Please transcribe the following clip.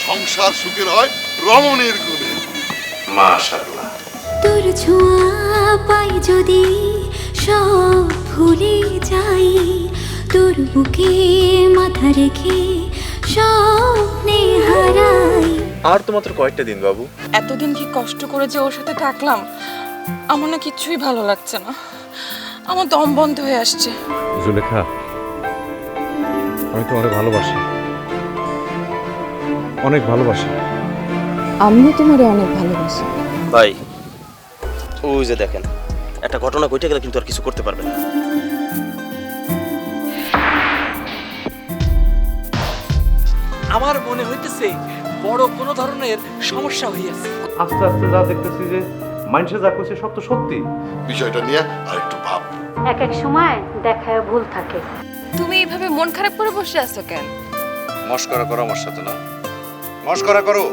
সংসার সুখের হয় রমণীর গুণে। মাশাআল্লাহ। তোর ছোঁয়া পাই যদি সব ভুলে যাই, তোর বুকে মাথা রেখে স্বপ্নে হারাই। আর তো মাত্র কয়েকটা দিন বাবু। এতদিন কি কষ্ট করে যে ওর সাথে থাকলাম, আমার না কিছুই ভালো লাগছে না। আমার দম বন্ধ হয়ে আসছে। জুলেখা, আমি তোমারে ভালোবাসি, অনেক ভালোবাসি। আমিও তোমারে অনেক ভালোবাসি। ভাই ওই যে দেখেন, একটা ঘটনা ঘটে গেলে কিন্তু আর কিছু করতে পারবেন না। আমার মনে হইতেছে বড় কোনো ধরনের সমস্যা হইয়াছে। আস্তে আস্তে যা দেখতেছি যে মানুষে যা করছে সব তো সত্যি। বিষয়টা নিয়ে আর একটু ভাব। এক এক সময় দেখায় ভুল থাকে। তুমি এইভাবে মন খারাপ করে বসে আছো কেন? মস্করা করো আমার সাথে না, মস্করা করো।